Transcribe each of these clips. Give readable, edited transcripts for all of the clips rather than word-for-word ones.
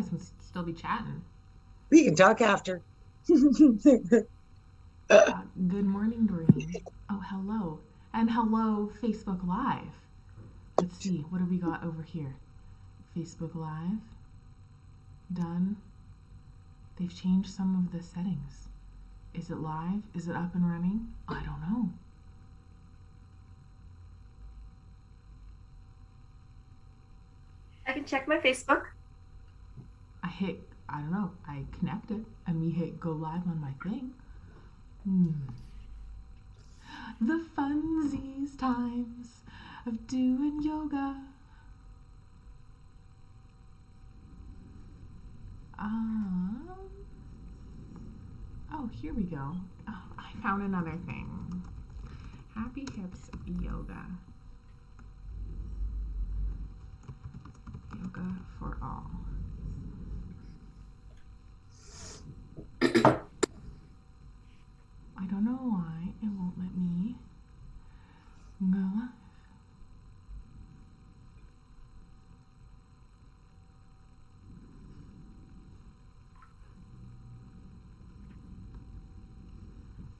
guys can still be chatting. We can talk after. Good morning, Doreen. Oh, hello. And hello, Facebook Live. Let's see, what do we got over here? Facebook Live. Done. They've changed some of the settings. Is it live? Is it up and running? I don't know. I can check my Facebook. I don't know, I connected and we hit go live on my thing. Hmm. The funsies times of doing yoga. Um, oh, here we go. Oh, I found another thing. Happy Hips Yoga. Yoga for all. I don't know why it won't let me go live.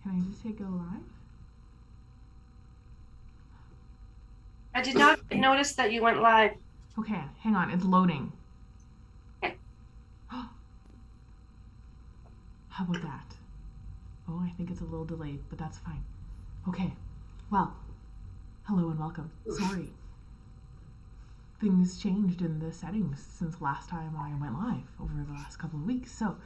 Can I just hit go live? I did not notice that you went live. Okay, hang on, it's loading. Okay. How about that? Oh, I think it's a little delayed, but that's fine. Okay, well, hello and welcome. Sorry. Things changed in the settings since last time I went live over the last couple of weeks. So,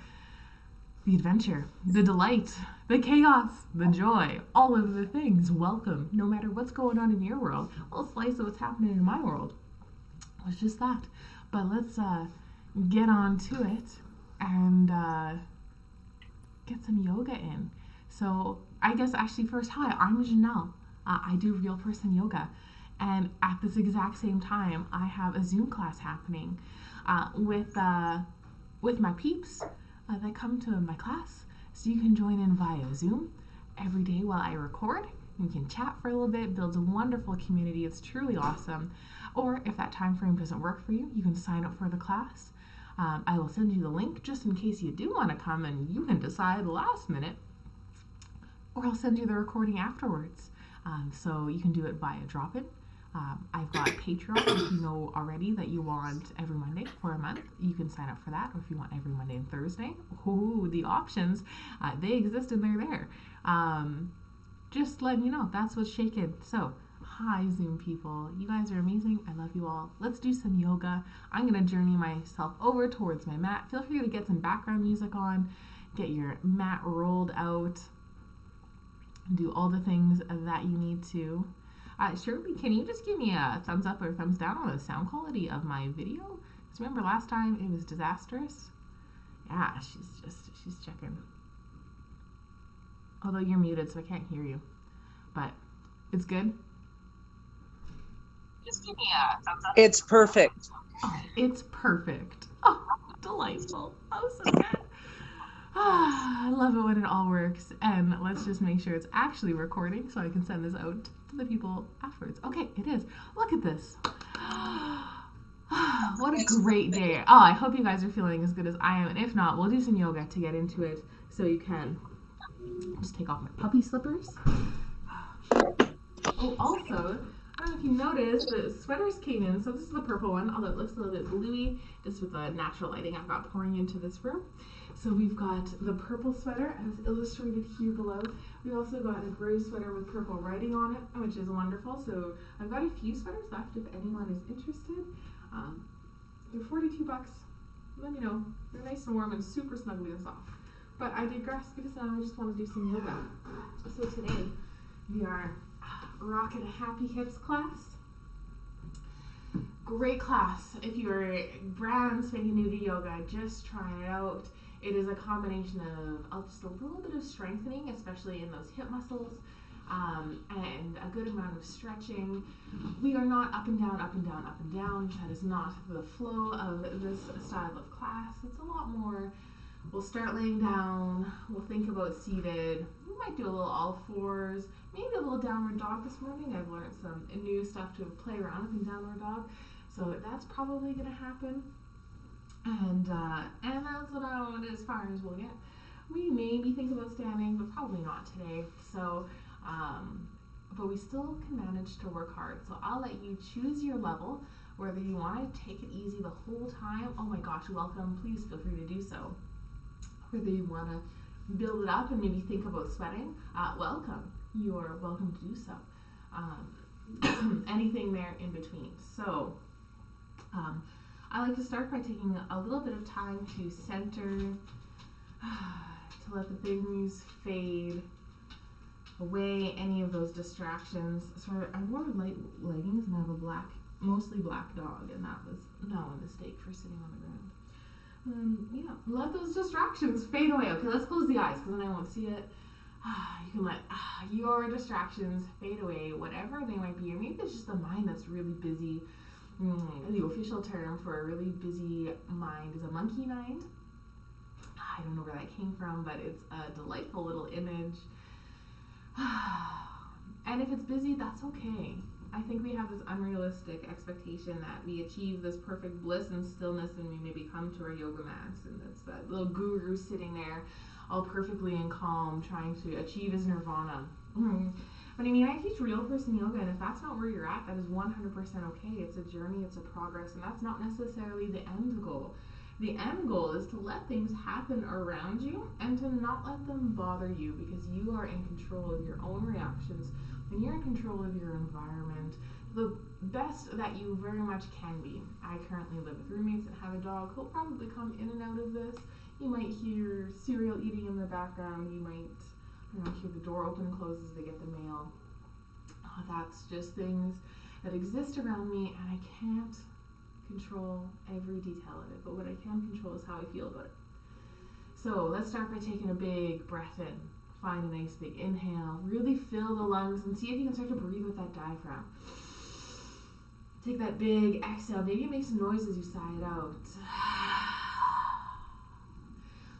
the adventure, the delight, the chaos, the joy, all of the things. Welcome, no matter what's going on in your world. A little slice of what's happening in my world. It's just that. But let's get on to it and get some yoga in. So, I guess actually, first, hi, I'm Janelle. I do real person yoga. And at this exact same time, I have a Zoom class happening with my peeps that come to my class. So you can join in via Zoom every day while I record. You can chat for a little bit, builds a wonderful community. It's truly awesome. Or if that time frame doesn't work for you, you can sign up for the class. I will send you the link just in case you do want to come and you can decide last minute. Or I'll send you the recording afterwards. So you can do it via drop-in. I've got Patreon. If you know already that you want every Monday for a month, you can sign up for that. Or if you want every Monday and Thursday, the options, they exist and they're there. Just letting you know, that's what's shaking. So, hi Zoom people. You guys are amazing. I love you all. Let's do some yoga. I'm going to journey myself over towards my mat. Feel free to get some background music on, get your mat rolled out, do all the things that you need to. Shirley, can you just give me a thumbs up or thumbs down on the sound quality of my video? Because remember last time it was disastrous? Yeah, she's checking. Although you're muted, so I can't hear you. But it's good. Just give me a thumbs up. It's perfect. Oh, it's perfect. Oh, delightful. Oh, so good. I love it when it all works. And let's just make sure it's actually recording so I can send this out to the people afterwards. Okay, it is. Look at this. What a great day. Oh, I hope you guys are feeling as good as I am. And if not, we'll do some yoga to get into it so you can just take off my puppy slippers. Oh, also, I don't know if you noticed, the sweaters came in. So this is the purple one, although it looks a little bit bluey, just with the natural lighting I've got pouring into this room. So we've got the purple sweater as illustrated here below. We've also got a gray sweater with purple writing on it, which is wonderful. So I've got a few sweaters left if anyone is interested. They're 42 bucks. Let me know. They're nice and warm and super snuggly and soft. But I digress because now I just want to do some yoga. So today we are rocking a Happy Hips class. Great class. If you're brand spanking new to yoga, just try it out. It is a combination of just a little bit of strengthening, especially in those hip muscles, and a good amount of stretching. We are not up and down, up and down, up and down. That is not the flow of this style of class. It's a lot more, we'll start laying down, we'll think about seated, we might do a little all fours, maybe a little downward dog this morning. I've learned some new stuff to play around with in downward dog, so that's probably going to happen. And that's about as far as we'll get. We maybe think about standing, but probably not today. So, but we still can manage to work hard. So I'll let you choose your level, whether you want to take it easy the whole time. Oh my gosh, welcome. Please feel free to do so. Whether you want to build it up and maybe think about sweating, welcome. You're welcome to do so. Anything there in between. So, I like to start by taking a little bit of time to center, to let the things fade away, any of those distractions. So I wore light leggings and I have a mostly black dog, and that was no mistake for sitting on the ground. Yeah, let those distractions fade away. Okay, let's close the eyes because then I won't see it. You can let your distractions fade away, whatever they might be. Or maybe it's just the mind that's really busy. The official term for a really busy mind is a monkey mind. I don't know where that came from, but it's a delightful little image. And if it's busy, that's okay. I think we have this unrealistic expectation that we achieve this perfect bliss and stillness and we maybe come to our yoga mats and it's that little guru sitting there all perfectly and calm trying to achieve his nirvana. But I mean, I teach real person yoga, and if that's not where you're at, that is 100% okay. It's a journey, it's a progress, and that's not necessarily the end goal. The end goal is to let things happen around you and to not let them bother you, because you are in control of your own reactions and you're in control of your environment the best that you very much can be. I currently live with roommates that have a dog who'll probably come in and out of this. You might hear cereal eating in the background. You might hear the door open and close as they get the mail. That's just things that exist around me, and I can't control every detail of it, but what I can control is how I feel about it. So let's start by taking a big breath in. Find a nice big inhale. Really fill the lungs and see if you can start to breathe with that diaphragm. Take that big exhale. Maybe make some noise as you sigh it out.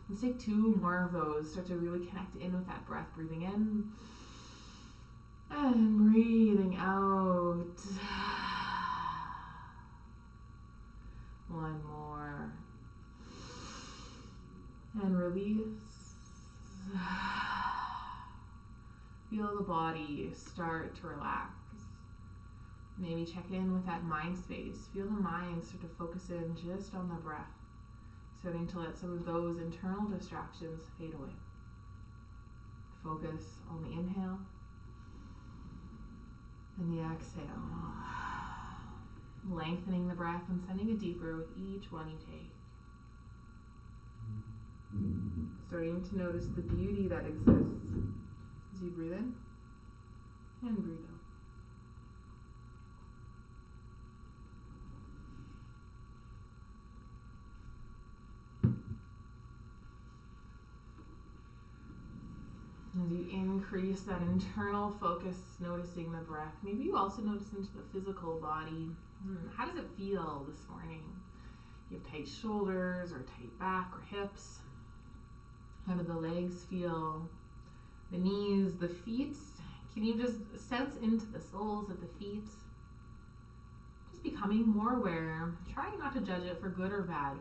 Let's take 2 more of those. Start to really connect in with that breath. Breathing in and breathing out. One more. And release. Feel the body start to relax. Maybe check in with that mind space. Feel the mind start to focus in just on the breath. Starting to let some of those internal distractions fade away. Focus on the inhale and the exhale. Lengthening the breath and sending it deeper with each one you take. Starting to notice the beauty that exists as you breathe in and breathe out. As you increase that internal focus, noticing the breath, maybe you also notice into the physical body. How does it feel this morning? You have tight shoulders or tight back or hips? How do the legs feel? The knees, the feet? Can you just sense into the soles of the feet? Just becoming more aware, trying not to judge it for good or bad.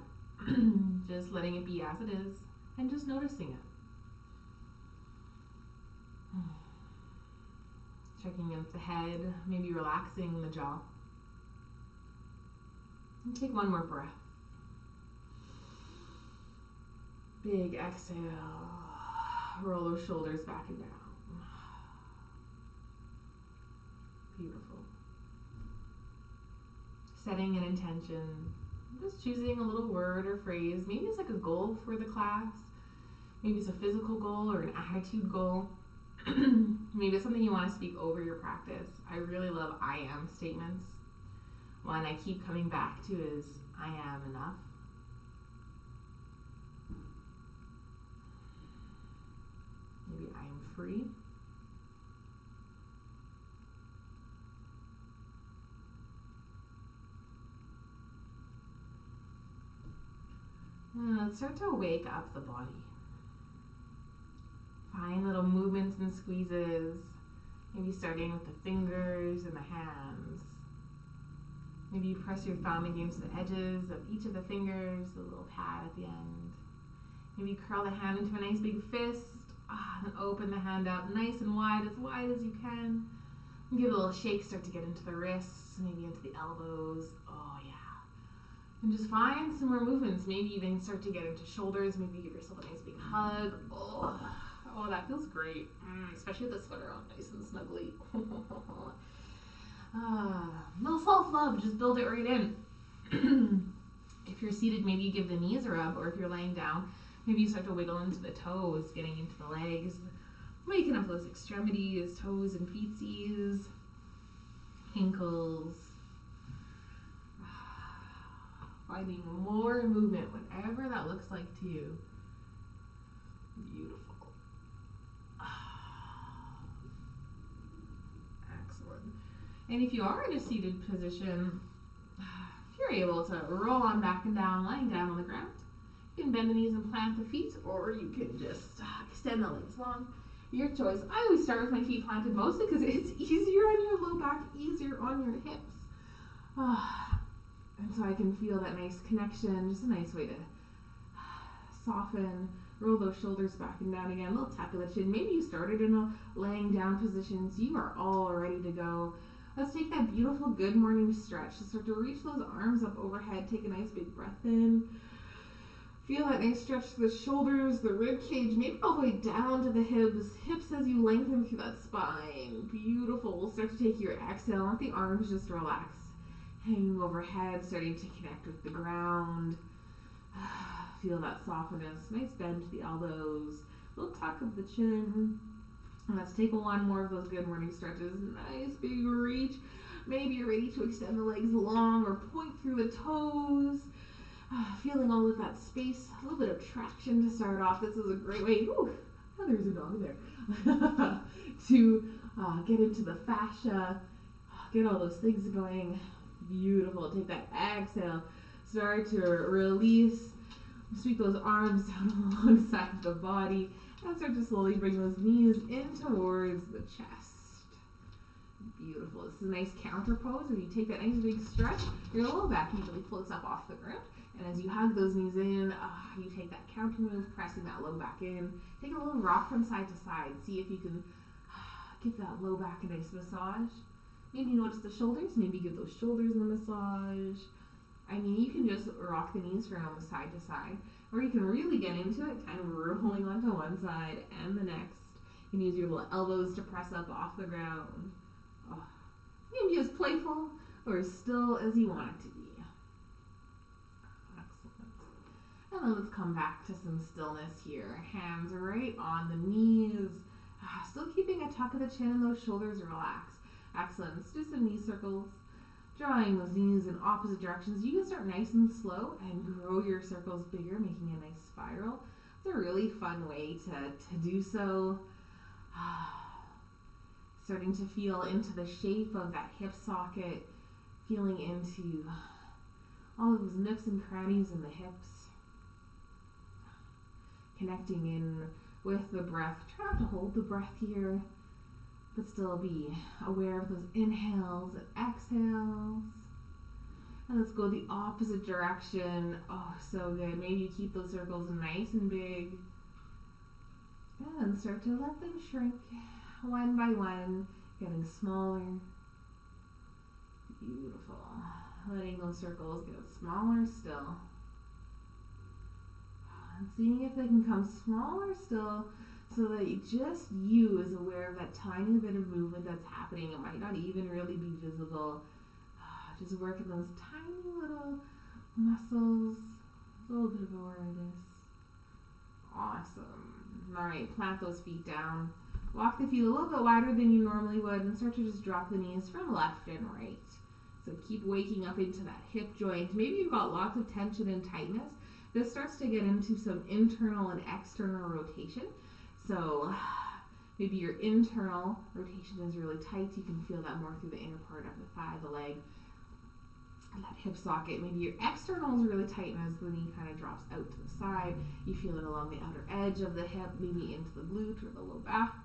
Just letting it be as it is and just noticing it. Checking in with the head, maybe relaxing the jaw. And take one more breath. Big exhale. Roll those shoulders back and down. Beautiful. Setting an intention. Just choosing a little word or phrase. Maybe it's like a goal for the class. Maybe it's a physical goal or an attitude goal. Maybe it's something you want to speak over your practice. I really love I am statements. One I keep coming back to is I am enough. Maybe I am free. And let's start to wake up the body. Find little movements and squeezes, maybe starting with the fingers and the hands. Maybe you press your thumb against the edges of each of the fingers, the little pad at the end. Maybe you curl the hand into a nice big fist. Then open the hand up nice and wide as you can. And give it a little shake, start to get into the wrists, maybe into the elbows. Oh yeah. And just find some more movements. Maybe even start to get into shoulders. Maybe give yourself a nice big hug. Oh, that feels great. Especially with the sweater on, nice and snuggly. Little self-love, just build it right in. If you're seated, maybe you give the knees a rub, or if you're laying down, maybe you start to wiggle into the toes, getting into the legs, waking up those extremities, toes and feetsies, ankles. Finding more movement, whatever that looks like to you. Beautiful. Excellent. And if you are in a seated position, if you're able to roll on back and down, lying down on the ground, you can bend the knees and plant the feet, or you can just extend the legs long. Your choice. I always start with my feet planted mostly because it's easier on your low back, easier on your hips. And so I can feel that nice connection, just a nice way to soften, roll those shoulders back and down again, a little tap of the chin. Maybe you started in a laying down position, so you are all ready to go. Let's take that beautiful good morning stretch. So start to reach those arms up overhead, take a nice big breath in. Feel that nice stretch to the shoulders, the rib cage, maybe all the way down to the hips as you lengthen through that spine. Beautiful. Start to take your exhale, let the arms just relax. Hanging overhead, starting to connect with the ground. Feel that softness. Nice bend to the elbows. Little tuck of the chin. And let's take one more of those good morning stretches. Nice big reach. Maybe you're ready to extend the legs long or point through the toes. Feeling all of that space. A little bit of traction to start off. This is a great way. Ooh, oh, there's a dog there. To get into the fascia. Get all those things going. Beautiful. Take that exhale. Start to release. Sweep those arms down alongside the body. And start to slowly bring those knees in towards the chest. Beautiful. This is a nice counter pose where you take that nice big stretch. Your low back usually floats up off the ground. And as you hug those knees in, you take that counter move, pressing that low back in. Take a little rock from side to side. See if you can give that low back a nice massage. Maybe notice the shoulders. Maybe give those shoulders a massage. I mean, you can just rock the knees from side to side. Or you can really get into it, kind of rolling onto one side and the next. You can use your little elbows to press up off the ground. You can be as playful or as still as you want it to be. Excellent. And then let's come back to some stillness here. Hands right on the knees. Still keeping a tuck of the chin and those shoulders relaxed. Excellent. Let's do some knee circles. Drawing those knees in opposite directions. You can start nice and slow and grow your circles bigger, making a nice spiral. It's a really fun way to do so. Starting to feel into the shape of that hip socket, feeling into all those nooks and crannies in the hips. Connecting in with the breath. Try not to hold the breath here, but still be aware of those inhales and exhales. And let's go the opposite direction. Oh, so good. Maybe you keep those circles nice and big. And start to let them shrink one by one, getting smaller. Beautiful. Letting those circles get smaller still. And seeing if they can come smaller still, so that just you is aware of that tiny bit of movement that's happening. It might not even really be visible. Just working those tiny little muscles. A little bit of awareness. Awesome. Alright, plant those feet down. Walk the feet a little bit wider than you normally would and start to just drop the knees from left and right. So keep waking up into that hip joint. Maybe you've got lots of tension and tightness. This starts to get into some internal and external rotation. So maybe your internal rotation is really tight. You can feel that more through the inner part of the thigh, the leg, and that hip socket. Maybe your external is really tight, and as the knee kind of drops out to the side, you feel it along the outer edge of the hip, maybe into the glute or the low back.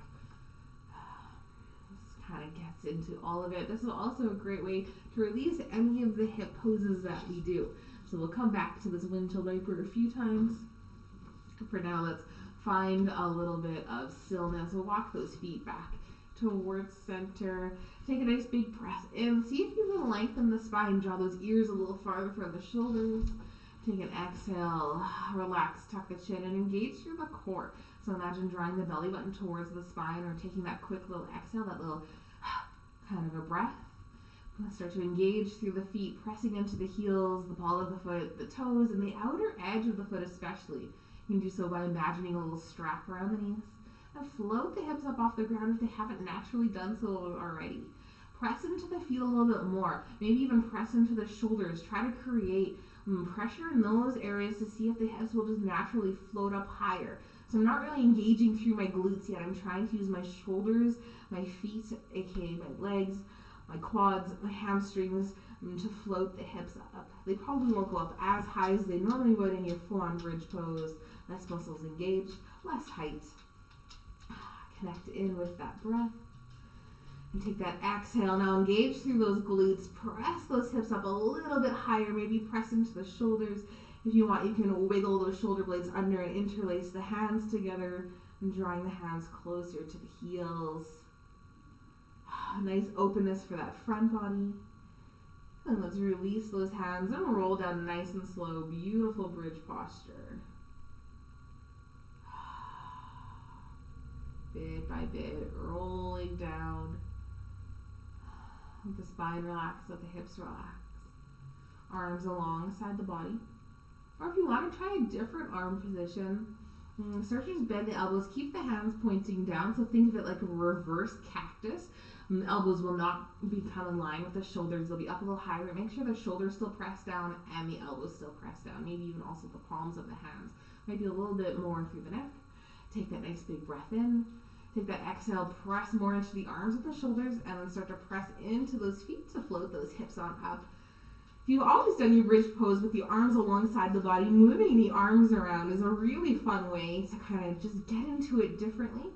Just kind of gets into all of it. This is also a great way to release any of the hip poses that we do. So we'll come back to this windshield wiper a few times. For now, let's find a little bit of stillness. We'll walk those feet back towards center. Take a nice big breath in. See if you can lengthen the spine. Draw those ears a little farther from the shoulders. Take an exhale. Relax, tuck the chin, and engage through the core. So imagine drawing the belly button towards the spine, or taking that quick little exhale, that little kind of a breath. Let's start to engage through the feet, pressing into the heels, the ball of the foot, the toes, and the outer edge of the foot especially. You can do so by imagining a little strap around the knees. And float the hips up off the ground if they haven't naturally done so already. Press into the feet a little bit more. Maybe even press into the shoulders. Try to create pressure in those areas to see if the hips will just naturally float up higher. So I'm not really engaging through my glutes yet. I'm trying to use my shoulders, my feet, aka my legs, my quads, my hamstrings, to float the hips up. They probably won't go up as high as they normally would in your full-on bridge pose. Less muscles engaged, less height. Connect in with that breath. And take that exhale. Now engage through those glutes. Press those hips up a little bit higher. Maybe press into the shoulders. If you want, you can wiggle those shoulder blades under and interlace the hands together, and drawing the hands closer to the heels. Nice openness for that front body. And let's release those hands and roll down nice and slow. Beautiful bridge posture. Bit by bit, rolling down. Let the spine relax, let the hips relax. Arms alongside the body. Or if you want to try a different arm position, start to just bend the elbows. Keep the hands pointing down, so think of it like a reverse cactus. The elbows will not become in line with the shoulders. They'll be up a little higher. Make sure the shoulders still press down and the elbows still press down. Maybe even also the palms of the hands. Maybe a little bit more through the neck. Take that nice big breath in. Take that exhale, press more into the arms with the shoulders, and then start to press into those feet to float those hips on up. If you've always done your bridge pose with the arms alongside the body, moving the arms around is a really fun way to kind of just get into it differently.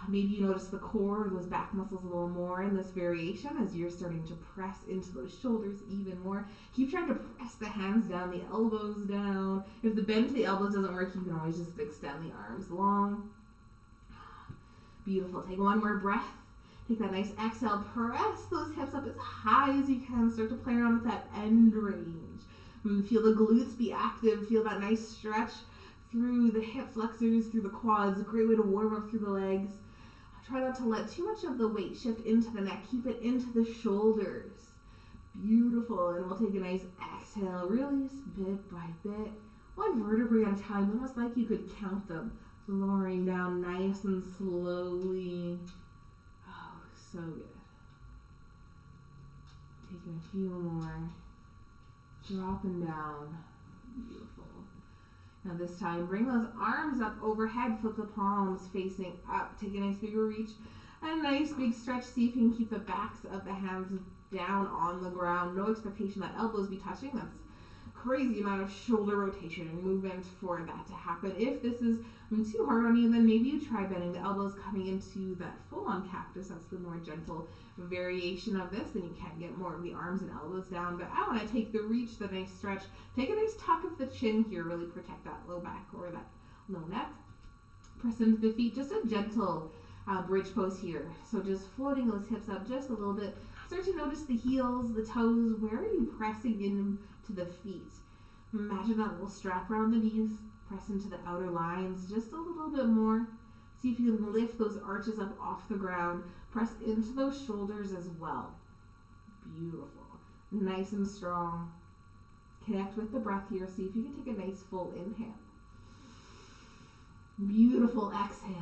Maybe you notice the core or those back muscles a little more in this variation as you're starting to press into those shoulders even more. Keep trying to press the hands down, the elbows down. If the bend to the elbows doesn't work, you can always just extend the arms long. Beautiful. Take one more breath. Take that nice exhale. Press those hips up as high as you can. Start to play around with that end range. Feel the glutes be active. Feel that nice stretch through the hip flexors, through the quads. A great way to warm up through the legs. Try not to let too much of the weight shift into the neck. Keep it into the shoulders. Beautiful. And we'll take a nice exhale. Release bit by bit. One vertebrae at a time, almost like you could count them. Lowering down nice and slowly. Oh, so good. Taking a few more. Dropping down. Beautiful. Now this time, bring those arms up overhead. Flip the palms facing up. Take a nice big reach. And a nice big stretch. See if you can keep the backs of the hands down on the ground. No expectation that elbows be touching. That's crazy amount of shoulder rotation and movement for that to happen. If this is too hard on you, then maybe you try bending the elbows, coming into that full-on cactus. That's the more gentle variation of this. Then you can get more of the arms and elbows down. But I want to take the reach, the nice stretch. Take a nice tuck of the chin here. Really protect that low back or that low neck. Press into the feet. Just a gentle bridge pose here. So just floating those hips up just a little bit. Start to notice the heels, the toes. Where are you pressing into the feet? Imagine that little strap around the knees. Press into the outer lines just a little bit more. See if you can lift those arches up off the ground. Press into those shoulders as well. Beautiful. Nice and strong. Connect with the breath here. See if you can take a nice full inhale. Beautiful exhale.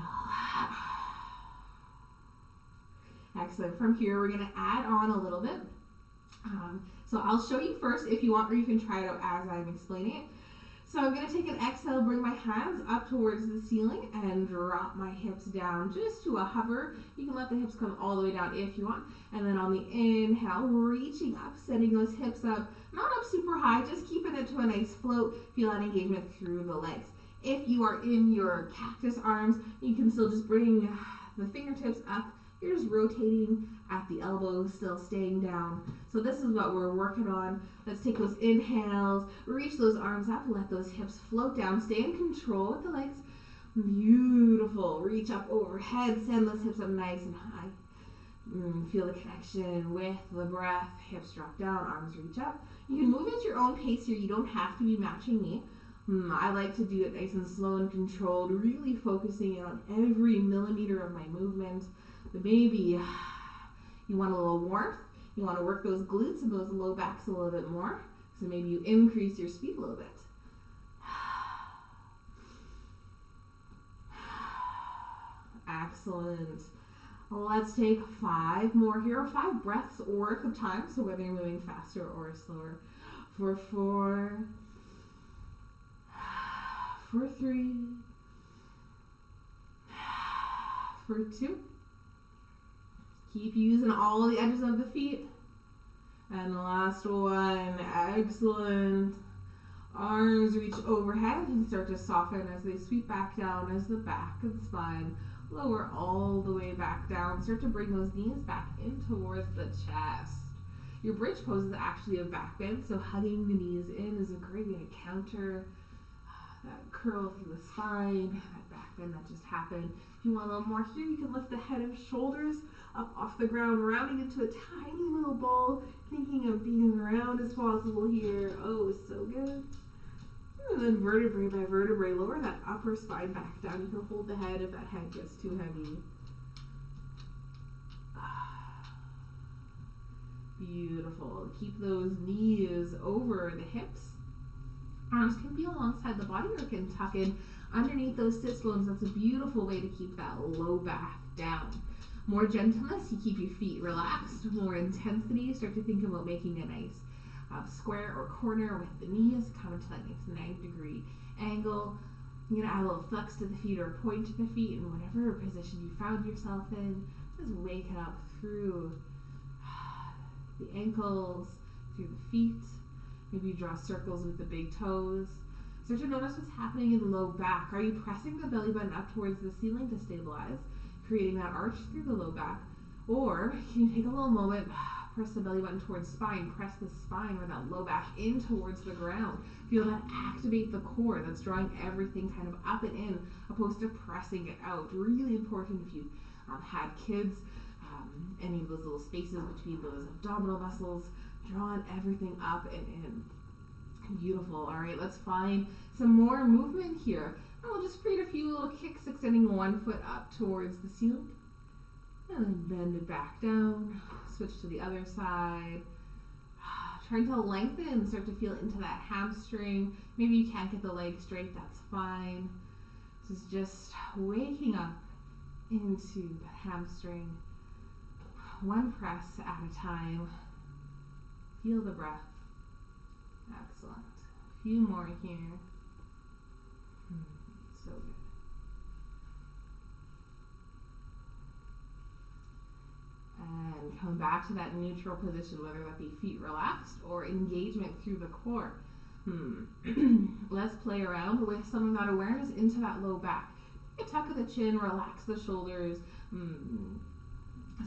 Excellent. From here, we're going to add on a little bit. So I'll show you first if you want, or you can try it out as I'm explaining it. So I'm going to take an exhale, bring my hands up towards the ceiling, and drop my hips down just to a hover. You can let the hips come all the way down if you want. And then on the inhale, reaching up, sending those hips up, not up super high, just keeping it to a nice float. Feel that engagement through the legs. If you are in your cactus arms, you can still just bring the fingertips up, You're just rotating at the elbow, still staying down. So this is what we're working on. Let's take those inhales, reach those arms up, let those hips float down, stay in control with the legs. Beautiful. Reach up overhead, send those hips up nice and high. Feel the connection with the breath. Hips drop down, arms reach up. You can move at your own pace here. You don't have to be matching me. I like to do it nice and slow and controlled, really focusing on every millimeter of my movement. But maybe you want a little warmth. You want to work those glutes and those low backs a little bit more. So maybe you increase your speed a little bit. Excellent. Let's take 5 more here, 5 breaths worth of time, so whether you're moving faster or slower. For 4, for 3, for 2. Keep using all the edges of the feet. And the last one, excellent. Arms reach overhead and start to soften as they sweep back down as the back and spine. Lower all the way back down. Start to bring those knees back in towards the chest. Your bridge pose is actually a back bend, so hugging the knees in is a great way to counter that curl through the spine, that back bend that just happened. If you want a little more here, you can lift the head and shoulders up off the ground, rounding into a tiny little ball, thinking of being round as possible here. Oh, so good. And then vertebrae by vertebrae, lower that upper spine back down. You can hold the head if that head gets too heavy. Beautiful. Keep those knees over the hips. Arms can be alongside the body or can tuck in underneath those sits bones. That's a beautiful way to keep that low back down. More gentleness, you keep your feet relaxed. More intensity, you start to think about making a nice square or corner with the knees. Come into that nice 90-degree angle. You're going to add a little flex to the feet or a point to the feet in whatever position you found yourself in. Just wake it up through the ankles, through the feet. Maybe you draw circles with the big toes. Start to notice what's happening in the low back. Are you pressing the belly button up towards the ceiling to stabilize, creating that arch through the low back? Or can you take a little moment, press the belly button towards spine, press the spine or that low back in towards the ground. Feel that activate the core. That's drawing everything kind of up and in, opposed to pressing it out. Really important if you've had kids, any of those little spaces between those abdominal muscles, drawing everything up and in. Beautiful. All right, let's find some more movement here. And we'll just create a few little kicks, extending one foot up towards the ceiling. And then bend it back down. Switch to the other side. Trying to lengthen, start to feel into that hamstring. Maybe you can't get the leg straight, that's fine. This is just waking up into that hamstring. One press at a time. Feel the breath. Excellent. A few more here. So good. And come back to that neutral position, whether that be feet relaxed or engagement through the core. Let's play around with some of that awareness into that low back. You tuck the chin, relax the shoulders.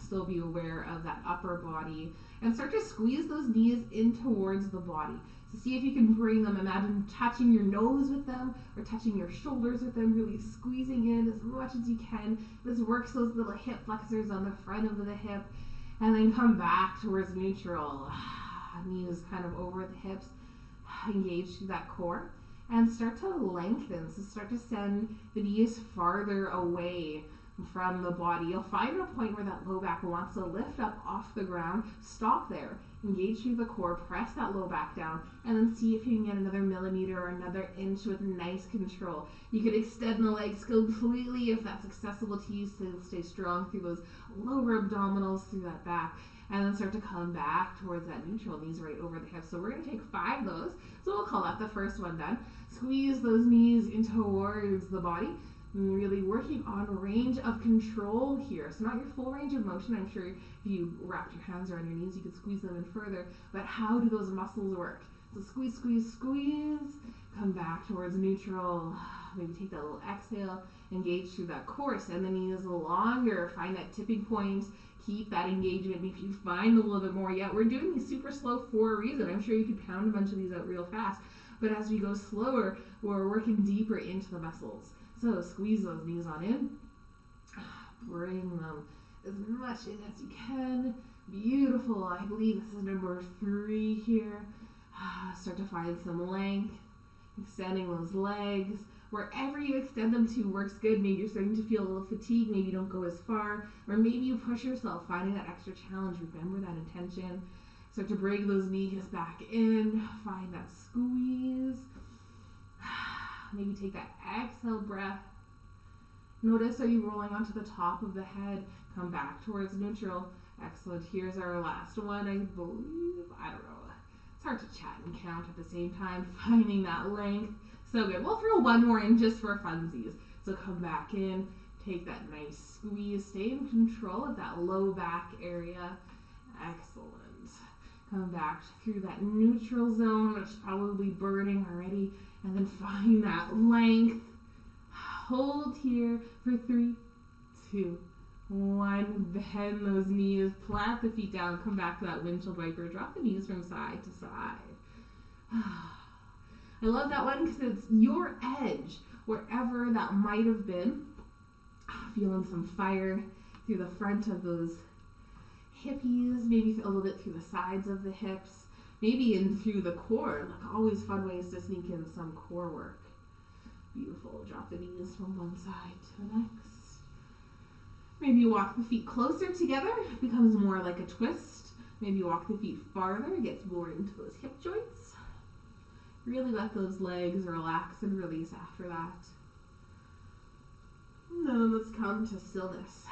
Still be aware of that upper body and start to squeeze those knees in towards the body. So see if you can bring them. Imagine touching your nose with them or touching your shoulders with them, really squeezing in as much as you can. This works those little hip flexors on the front of the hip. And then come back towards neutral. Knees kind of over the hips. Engage through that core. And start to lengthen. So start to send the knees farther away from the body. You'll find a point where that low back wants to lift up off the ground. Stop there. Engage through the core. Press that low back down. And then see if you can get another millimeter or another inch with nice control. You could extend the legs completely if that's accessible to you. So stay strong through those lower abdominals, through that back. And then start to come back towards that neutral, knees right over the hips. So we're going to take 5 of those. So we'll call that the first one done. Squeeze those knees in towards the body. And really working on range of control here. So not your full range of motion. I'm sure if you wrapped your hands around your knees, you could squeeze them in further. But how do those muscles work? So squeeze, squeeze, squeeze. Come back towards neutral. Maybe take that little exhale, engage through that core, send the knees longer, find that tipping point, keep that engagement. If you find a little bit more, yeah, we're doing these super slow for a reason. I'm sure you could pound a bunch of these out real fast, but as we go slower, we're working deeper into the muscles. So squeeze those knees on in, bring them as much in as you can. Beautiful. I believe this is number 3 here. Start to find some length, extending those legs. Wherever you extend them to works good. Maybe you're starting to feel a little fatigue. Maybe you don't go as far. Or maybe you push yourself, finding that extra challenge. Remember that intention. Start to bring those knees back in. Find that squeeze. Maybe take that exhale breath. Notice, are you rolling onto the top of the head? Come back towards neutral. Excellent. Here's our last one, I believe. I don't know. It's hard to chat and count at the same time. Finding that length. So good. We'll throw one more in just for funsies. So come back in. Take that nice squeeze. Stay in control of that low back area. Excellent. Come back through that neutral zone, which is probably burning already. And then find that length. Hold here for 3, 2, 1. Bend those knees. Plant the feet down. Come back to that windshield wiper. Drop the knees from side to side. I love that one because it's your edge, wherever that might have been. Feeling some fire through the front of those hippies, maybe a little bit through the sides of the hips, maybe in through the core. Like always fun ways to sneak in some core work. Beautiful. Drop the knees from one side to the next. Maybe you walk the feet closer together. It becomes more like a twist. Maybe you walk the feet farther. It gets more into those hip joints. Really let those legs relax and release after that. And then let's come to stillness.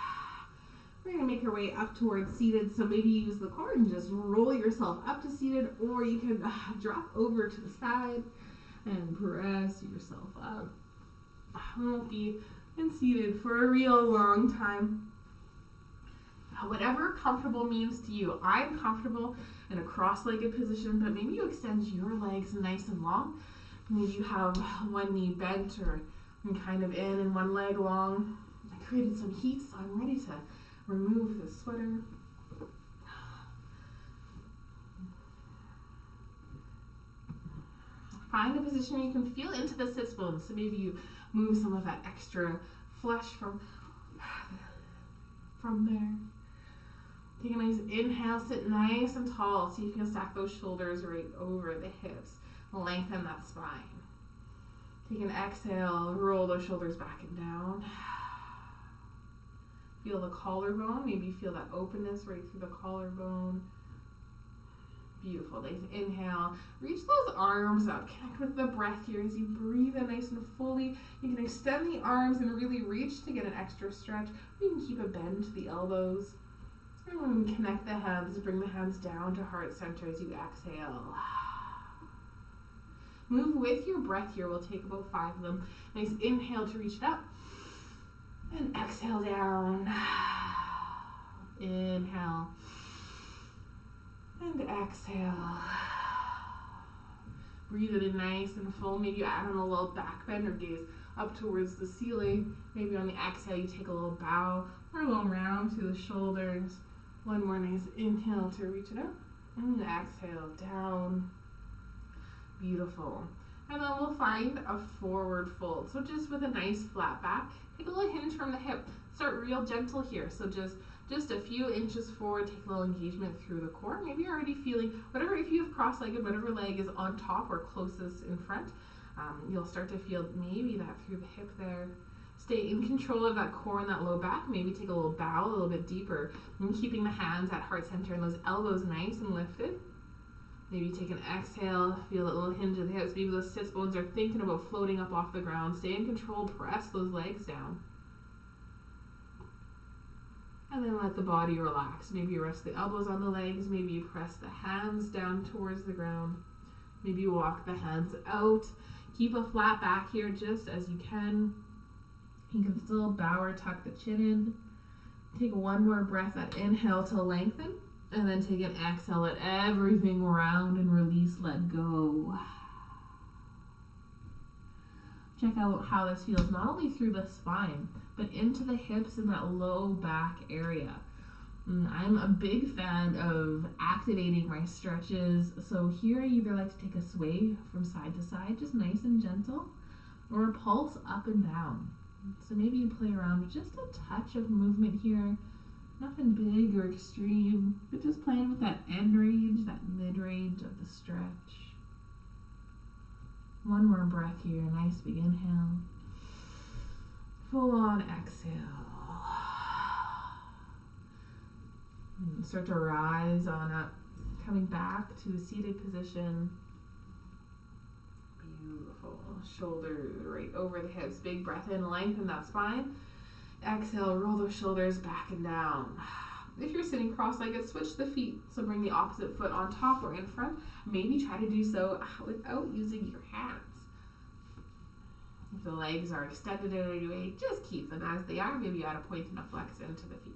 We're going to make our way up towards seated. So maybe use the core and just roll yourself up to seated, or you can drop over to the side and press yourself up. We won't be in seated for a real long time. Whatever comfortable means to you. I'm comfortable in a cross-legged position, but maybe you extend your legs nice and long. Maybe you have one knee bent or kind of in and one leg long. I created some heat, so I'm ready to remove the sweater. Find a position where you can feel into the sits bones. So maybe you move some of that extra flesh from there. Take a nice inhale, sit nice and tall. See if you can stack those shoulders right over the hips. Lengthen that spine. Take an exhale, roll those shoulders back and down. Feel the collarbone, maybe feel that openness right through the collarbone. Beautiful. Nice inhale. Reach those arms up. Connect with the breath here as you breathe in nice and fully. You can extend the arms and really reach to get an extra stretch. You can keep a bend to the elbows. And connect the hands. Bring the hands down to heart center as you exhale. Move with your breath here. We'll take about 5 of them. Nice inhale to reach it up. And exhale down. Inhale. And exhale. Breathe it in nice and full. Maybe you add on a little back bend or gaze up towards the ceiling. Maybe on the exhale you take a little bow or a little round to the shoulders. One more nice inhale to reach it up. And exhale down. Beautiful. And then we'll find a forward fold. So just with a nice flat back, take a little hinge from the hip. Start real gentle here. So just a few inches forward, take a little engagement through the core. Maybe you're already feeling whatever, if you have cross-legged, whatever leg is on top or closest in front, you'll start to feel maybe that through the hip there. Stay in control of that core and that low back. Maybe take a little bow a little bit deeper. And keeping the hands at heart center and those elbows nice and lifted. Maybe take an exhale, feel that little hinge of the hips. Maybe those sits bones are thinking about floating up off the ground. Stay in control, press those legs down. And then let the body relax. Maybe you rest the elbows on the legs. Maybe you press the hands down towards the ground. Maybe you walk the hands out. Keep a flat back here just as you can. You can still bow or tuck the chin in. Take one more breath, that inhale to lengthen. And then take an exhale, let everything round and release, let go. Check out how this feels not only through the spine, but into the hips and that low back area. I'm a big fan of activating my stretches. So here I either like to take a sway from side to side, just nice and gentle, or a pulse up and down. So maybe you play around with just a touch of movement here. Nothing big or extreme, but just playing with that end range, that mid range of the stretch. One more breath here, nice big inhale. Full on exhale. And start to rise on up, coming back to a seated position. Beautiful. Shoulders right over the hips. Big breath in, lengthen that spine. Exhale, roll those shoulders back and down. If you're sitting cross-legged, switch the feet. So bring the opposite foot on top or in front. Maybe try to do so without using your hands. If the legs are extended in any way, just keep them as they are. Maybe add a point and a flex into the feet.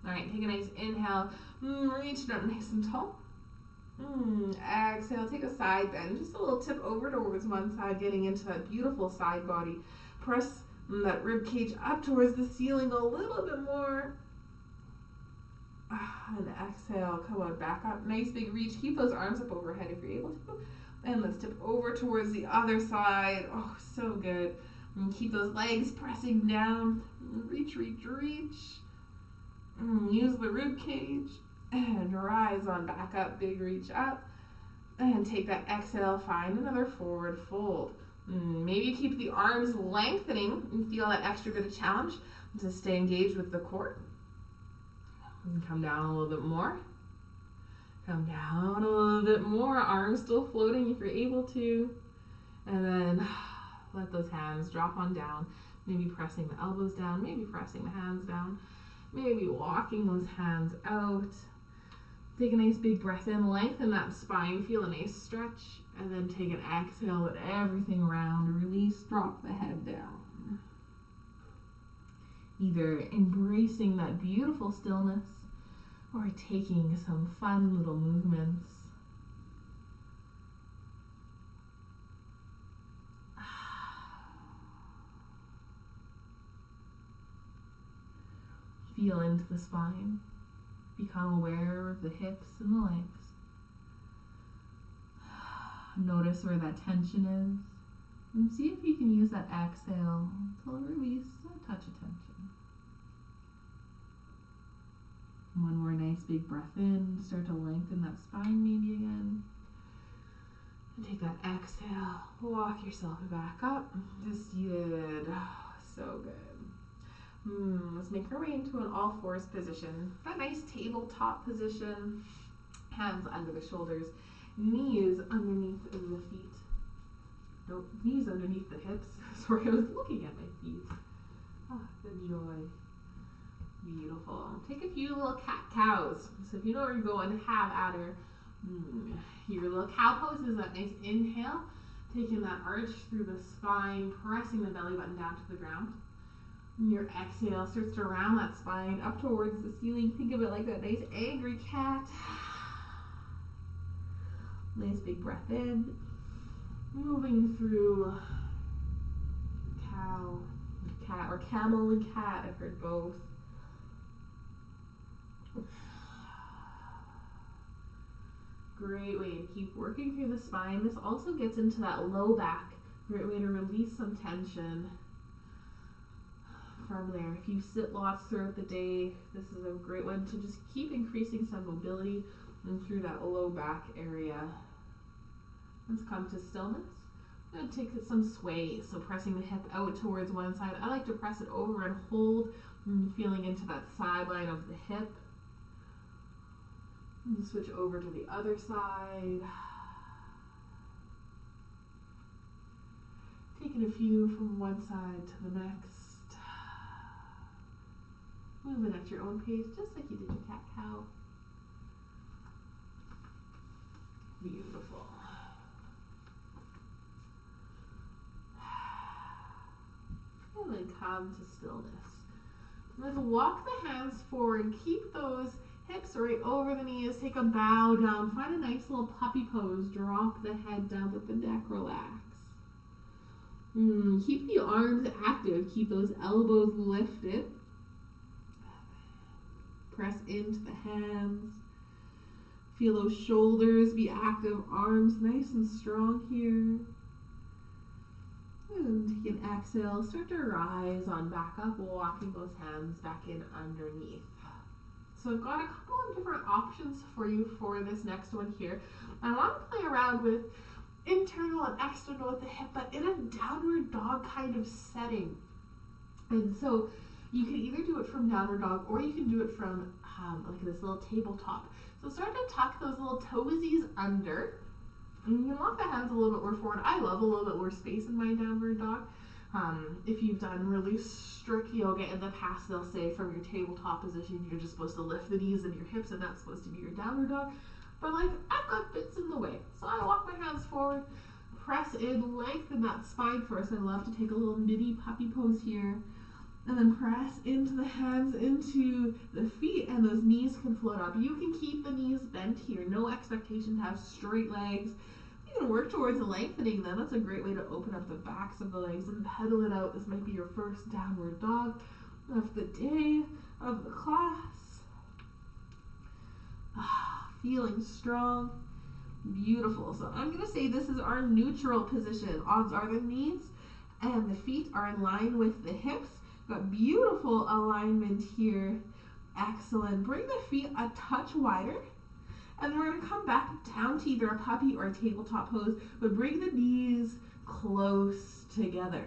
All right, take a nice inhale. Reach it up nice and tall. Exhale, take a side bend. Just a little tip over towards one side, getting into that beautiful side body. Press that rib cage up towards the ceiling a little bit more. And exhale, come on, back up. Nice big reach. Keep those arms up overhead if you're able to. And let's tip over towards the other side. Oh, so good. And keep those legs pressing down. Reach, reach, reach. Use the rib cage. And rise on back up. Big reach up. And take that exhale. Find another forward fold. Maybe keep the arms lengthening and feel that extra bit of challenge to stay engaged with the core. And come down a little bit more. Come down a little bit more. Arms still floating if you're able to. And then let those hands drop on down. Maybe pressing the elbows down. Maybe pressing the hands down. Maybe walking those hands out. Take a nice big breath in. Lengthen that spine. Feel a nice stretch. And then take an exhale. Let everything round. Release. Drop the head down. Either embracing that beautiful stillness or taking some fun little movements. Feel into the spine. Become aware of the hips and the legs. Notice where that tension is. And see if you can use that exhale to release a touch of tension. One more nice big breath in. Start to lengthen that spine maybe again. And take that exhale. Walk yourself back up to seated. So good. Let's make our way into an all fours position. That nice tabletop position. Hands under the shoulders. Knees underneath the feet. Nope, knees underneath the hips. Sorry, I was looking at my feet. The joy. Beautiful. Take a few little cat-cows. So if you know where you're going, have at her. Your little cow pose is that nice inhale. Taking that arch through the spine, pressing the belly button down to the ground. And your exhale starts to round that spine up towards the ceiling. Think of it like that nice angry cat. Nice big breath in. Moving through cow, cat, or camel and cat. I've heard both. Great way to keep working through the spine. This also gets into that low back. Great way to release some tension from there. If you sit lots throughout the day, this is a great one to just keep increasing some mobility and through that low back area. Let's come to stillness. I'm going to take some sway, so pressing the hip out towards one side. I like to press it over and hold, feeling into that sideline of the hip. And switch over to the other side. Taking a few from one side to the next. Moving at your own pace, just like you did your cat-cow. Beautiful. And then come to stillness. Let's walk the hands forward. Keep those hips right over the knees. Take a bow down. Find a nice little puppy pose. Drop the head down. Let the neck relax. Keep the arms active. Keep those elbows lifted. Press into the hands. Feel those shoulders be active. Arms nice and strong here. And take an exhale. Start to rise on back up, walking those hands back in underneath. So I've got a couple of different options for you for this next one here. I want to play around with internal and external with the hip, but in a downward dog kind of setting. And so you can either do it from downward dog or you can do it from like this little tabletop. So start to tuck those little toesies under. And you can walk the hands a little bit more forward. I love a little bit more space in my downward dog. If you've done really strict yoga in the past, they'll say from your tabletop position, you're just supposed to lift the knees and your hips, and that's supposed to be your downward dog. But like, I've got bits in the way. So I walk my hands forward, press in, lengthen that spine first. I love to take a little mini puppy pose here. And then press into the hands, into the feet, and those knees can float up. You can keep the knees bent here. No expectation to have straight legs. You can work towards lengthening them. That's a great way to open up the backs of the legs and pedal it out. This might be your first downward dog of the day, of the class. Feeling strong. Beautiful. So I'm going to say this is our neutral position. Odds are the knees and the feet are in line with the hips. Got beautiful alignment here. Excellent. Bring the feet a touch wider. And we're going to come back down to either a puppy or a tabletop pose, but bring the knees close together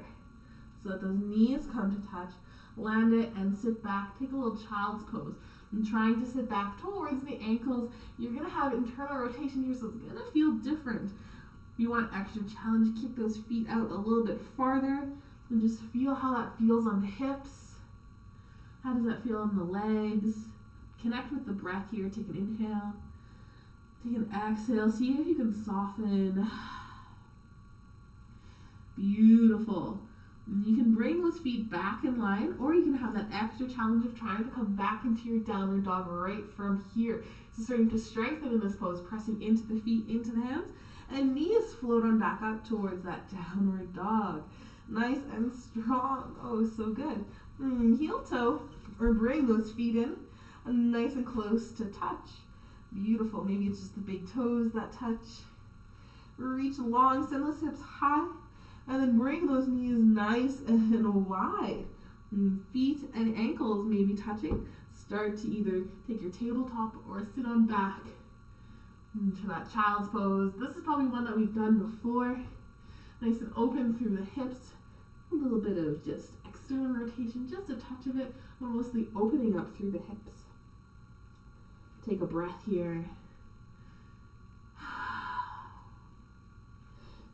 so that those knees come to touch. Land it and sit back. Take a little child's pose. And trying to sit back towards the ankles. You're going to have internal rotation here, so it's going to feel different. If you want extra challenge, kick those feet out a little bit farther and just feel how that feels on the hips. How does that feel on the legs? Connect with the breath here. Take an inhale. Take an exhale. See if you can soften. Beautiful. You can bring those feet back in line, or you can have that extra challenge of trying to come back into your downward dog right from here. So starting to strengthen in this pose, pressing into the feet, into the hands, and knees float on back up towards that downward dog. Nice and strong. Oh, so good. Heel toe, or bring those feet in, nice and close to touch. Beautiful. Maybe it's just the big toes that touch. Reach long, send those hips high. And then bring those knees nice and wide. Feet and ankles may be touching. Start to either take your tabletop or sit on back into that child's pose. This is probably one that we've done before. Nice and open through the hips. A little bit of just external rotation, just a touch of it, but mostly opening up through the hips. Take a breath here.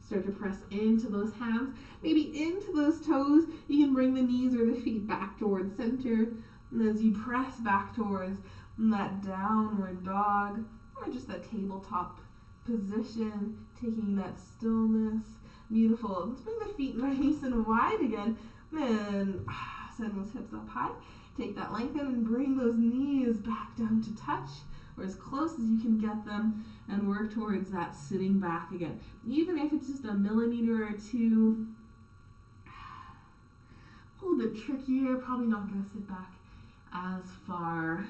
Start to press into those hands, maybe into those toes. You can bring the knees or the feet back towards center. And as you press back towards that downward dog, or just that tabletop position, taking that stillness. Beautiful. Let's bring the feet nice and wide again. Then send those hips up high. Take that lengthen and bring those knees back down to touch, or as close as you can get them, and work towards that sitting back again. Even if it's just a millimeter or two, a little bit trickier, probably not going to sit back as far.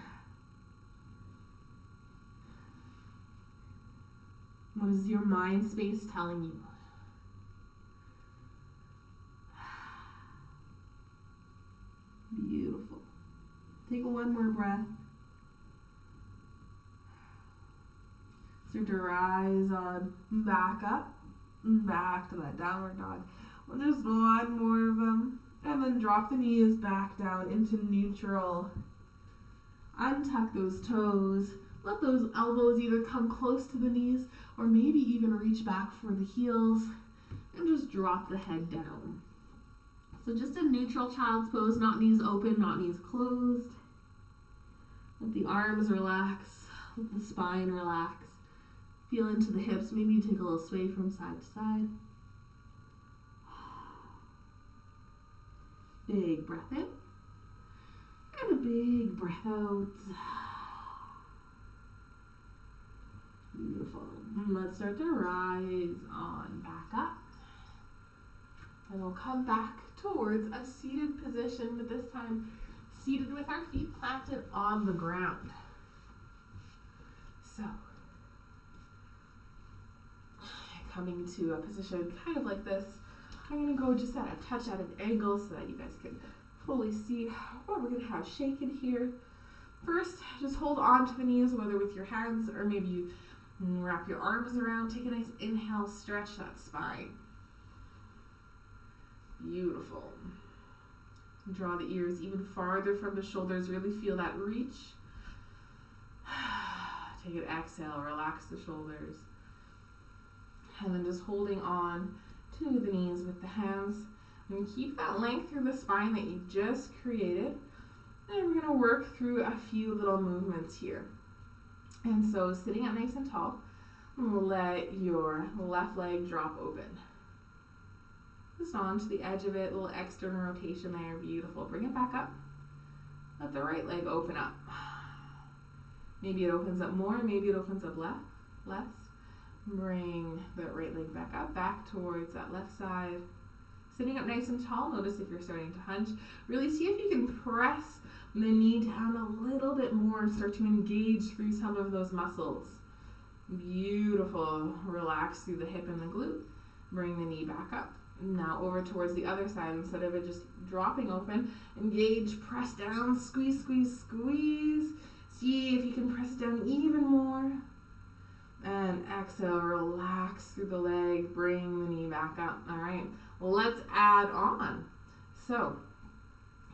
What is your mind space telling you? Beautiful. Take one more breath. Start to rise on back up, back to that downward dog. Well, just one more of them. And then drop the knees back down into neutral. Untuck those toes. Let those elbows either come close to the knees or maybe even reach back for the heels. And just drop the head down. So just a neutral child's pose, not knees open, not knees closed. Let the arms relax. Let the spine relax. Feel into the hips. Maybe you take a little sway from side to side. Big breath in. And a big breath out. Beautiful. Let's start to rise on back up. And we'll come back towards a seated position, but this time seated with our feet planted on the ground. So, coming to a position kind of like this. I'm going to go just at a touch at an angle so that you guys can fully see what we're going to have shaken here. First, just hold on to the knees, whether with your hands or maybe you wrap your arms around. Take a nice inhale, stretch that spine. Beautiful. Draw the ears even farther from the shoulders. Really feel that reach. Take an exhale, relax the shoulders. And then just holding on to the knees with the hands. And keep that length through the spine that you just created. And we're going to work through a few little movements here. And so sitting up nice and tall, let your left leg drop open. Just onto the edge of it, little external rotation there, beautiful. Bring it back up. Let the right leg open up. Maybe it opens up more, maybe it opens up less. Bring the right leg back towards that left side. Sitting up nice and tall, notice if you're starting to hunch. Really see if you can press the knee down a little bit more and start to engage through some of those muscles. Beautiful. Relax through the hip and the glute. Bring the knee back up. Now over towards the other side, instead of it just dropping open, engage, press down, squeeze, squeeze, squeeze. See if you can press it down even more. And exhale, relax through the leg, bring the knee back up. All right, let's add on. So,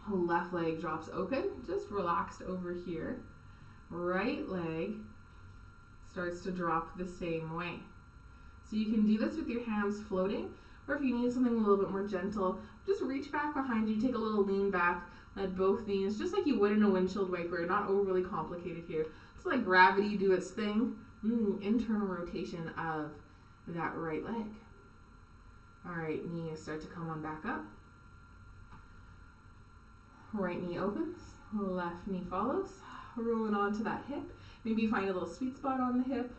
left leg drops open, just relaxed over here. Right leg starts to drop the same way. So you can do this with your hands floating, or if you need something a little bit more gentle, just reach back behind you, take a little lean back, let both knees, just like you would in a windshield wiper, not overly complicated here. It's like gravity do its thing. Internal rotation of that right leg. All right, knees start to come on back up. Right knee opens, left knee follows, rolling onto that hip. Maybe you find a little sweet spot on the hip.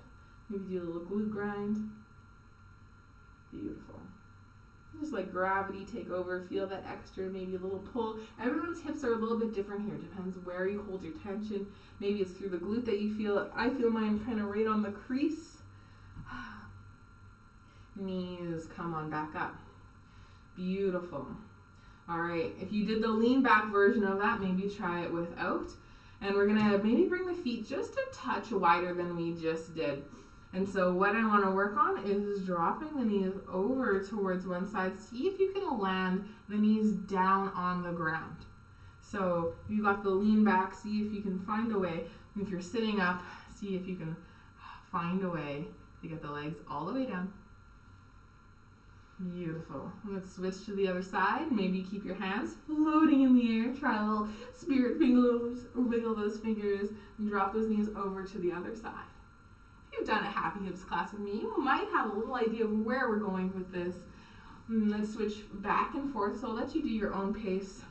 Maybe do a little glute grind. Beautiful. Just let gravity take over, feel that extra, maybe a little pull. Everyone's hips are a little bit different here. Depends where you hold your tension. Maybe it's through the glute that you feel it. I feel mine kind of right on the crease. Knees come on back up. Beautiful. All right, if you did the lean back version of that, maybe try it without. And we're gonna maybe bring the feet just a touch wider than we just did. And so what I want to work on is dropping the knees over towards one side. See if you can land the knees down on the ground. So if you got the lean back, see if you can find a way. If you're sitting up, see if you can find a way to get the legs all the way down. Beautiful. Let's switch to the other side. Maybe keep your hands floating in the air. Try a little spirit fingers, or wiggle those fingers, and drop those knees over to the other side. If you've done a Happy Hips class with me, you might have a little idea of where we're going with this. Let's switch back and forth, so I'll let you do your own pace.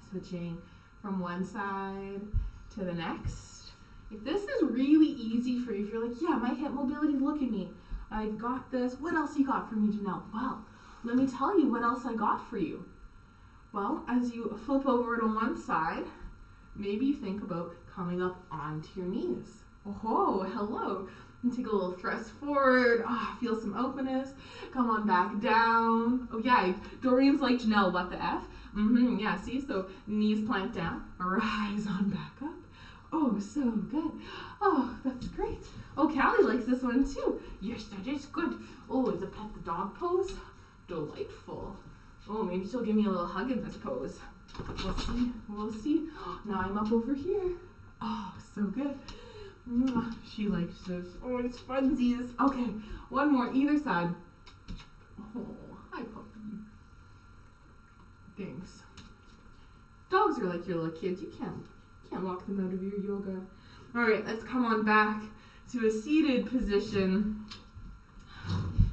Switching from one side to the next. If this is really easy for you, if you're like, yeah, my hip mobility, look at me, I got this. What else you got for me, Janelle? Well, let me tell you what else I got for you. Well, as you flip over to one side, maybe you think about coming up onto your knees. Oh, hello. And take a little thrust forward. Feel some openness. Come on back down. Oh yeah, Doreen's like, Janelle, what the F? Yeah, see, so knees plant down, rise on back up. Oh, so good. Oh, that's great. Oh, Callie likes this one too. Yes, that is good. Oh, is it pet the dog pose? Delightful. Oh, maybe she'll give me a little hug in this pose. We'll see, we'll see. Now I'm up over here. Oh, so good. She likes this. Oh, it's funsies. Okay, one more, either side. Oh, hi, puppy. Thanks. Dogs are like your little kids. You can't lock them out of your yoga. All right, let's come on back to a seated position.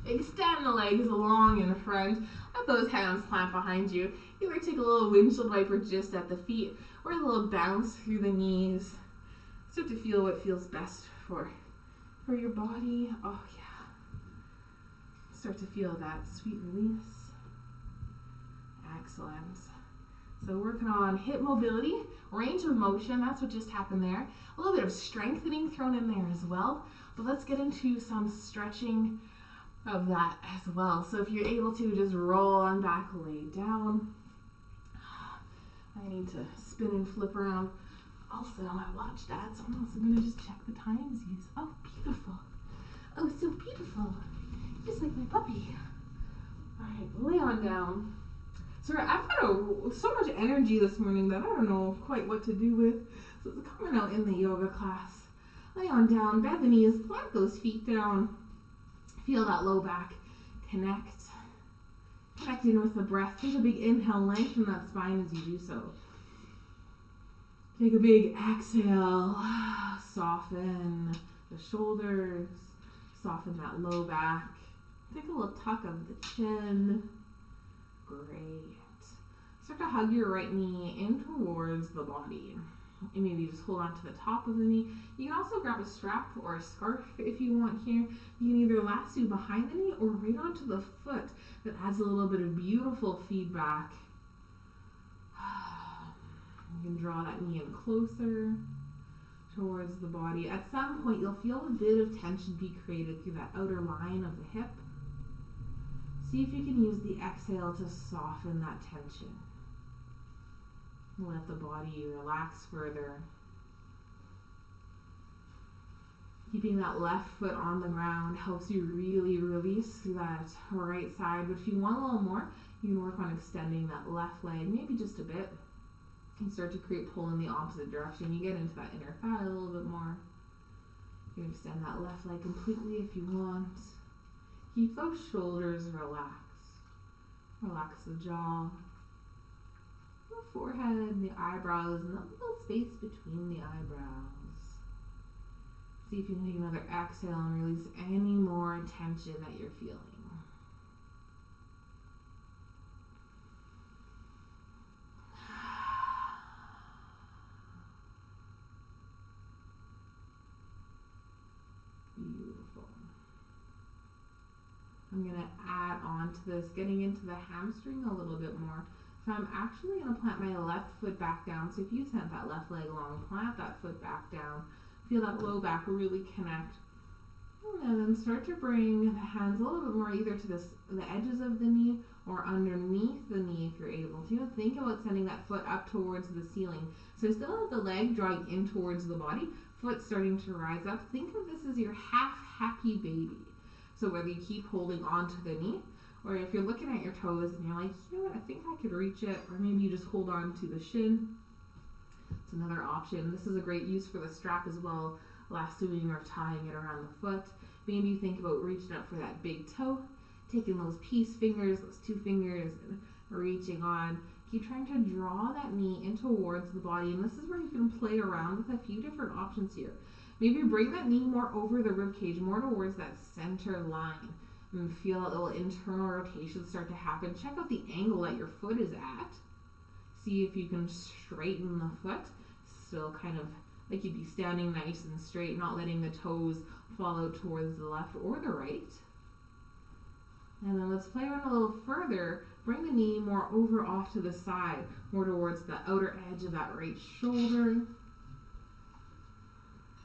Extend the legs long in front. Let those hands plant behind you. Either take a little windshield wiper just at the feet, or a little bounce through the knees. Start to feel what feels best for your body. Oh yeah. Start to feel that sweet release. Excellent. So working on hip mobility, range of motion, that's what just happened there. A little bit of strengthening thrown in there as well. But let's get into some stretching of that as well. So if you're able to, just roll on back, lay down. I need to spin and flip around. Also, I watched that, so I'm also going to just check the timesies. Oh, beautiful. Oh, so beautiful. Just like my puppy. All right, lay on down. So I've had so much energy this morning that I don't know quite what to do with. So it's coming out in the yoga class. Lay on down, bend the knees, plant those feet down. Feel that low back connect. Connect in with the breath. Take a big inhale, lengthen that spine as you do so. Take a big exhale, soften the shoulders, soften that low back. Take a little tuck of the chin. Great. Start to hug your right knee in towards the body. And maybe just hold on to the top of the knee. You can also grab a strap or a scarf if you want here. You can either lasso behind the knee or right onto the foot. That adds a little bit of beautiful feedback. You can draw that knee in closer towards the body. At some point, you'll feel a bit of tension be created through that outer line of the hip. See if you can use the exhale to soften that tension. Let the body relax further. Keeping that left foot on the ground helps you really release that right side. But if you want a little more, you can work on extending that left leg, maybe just a bit. And start to create pull in the opposite direction. You get into that inner thigh a little bit more. You can extend that left leg completely if you want. Keep those shoulders relaxed. Relax the jaw, the forehead, the eyebrows, and that little space between the eyebrows. See if you can take another exhale and release any more tension that you're feeling. Beautiful. I'm going to add on to this, getting into the hamstring a little bit more. So I'm actually going to plant my left foot back down. So if you sent that left leg long, plant that foot back down. Feel that low back really connect. And then start to bring the hands a little bit more either to the edges of the knee or underneath the knee if you're able to. Think about sending that foot up towards the ceiling. So still have the leg drawing in towards the body, foot starting to rise up. Think of this as your half happy baby. So whether you keep holding on to the knee, or if you're looking at your toes and you're like, you know what, I think I could reach it, or maybe you just hold on to the shin. It's another option. This is a great use for the strap as well, lassoing or tying it around the foot. Maybe you think about reaching up for that big toe, taking those peace fingers, those two fingers, and reaching on. Keep trying to draw that knee in towards the body, and this is where you can play around with a few different options here. Maybe bring that knee more over the rib cage, more towards that center line. And feel a little internal rotation start to happen. Check out the angle that your foot is at. See if you can straighten the foot. Still kind of like you'd be standing nice and straight, not letting the toes fall out towards the left or the right. And then let's play around a little further. Bring the knee more over off to the side, more towards the outer edge of that right shoulder.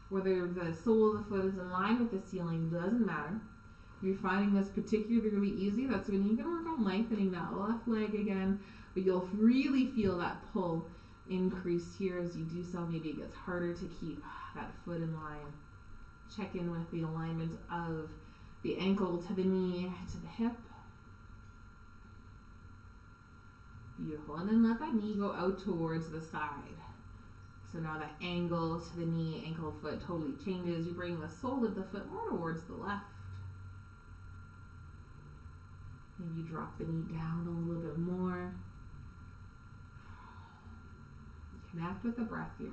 Whether the sole of the foot is in line with the ceiling doesn't matter. If you're finding this particularly easy, that's when you can work on lengthening that left leg again, but you'll really feel that pull increase here as you do so. Maybe it gets harder to keep that foot in line. Check in with the alignment of the ankle to the knee to the hip. Beautiful. And then let that knee go out towards the side. So now that angle to the knee, ankle, foot totally changes. You bring the sole of the foot more towards the left. Maybe you drop the knee down a little bit more. Connect with the breath here.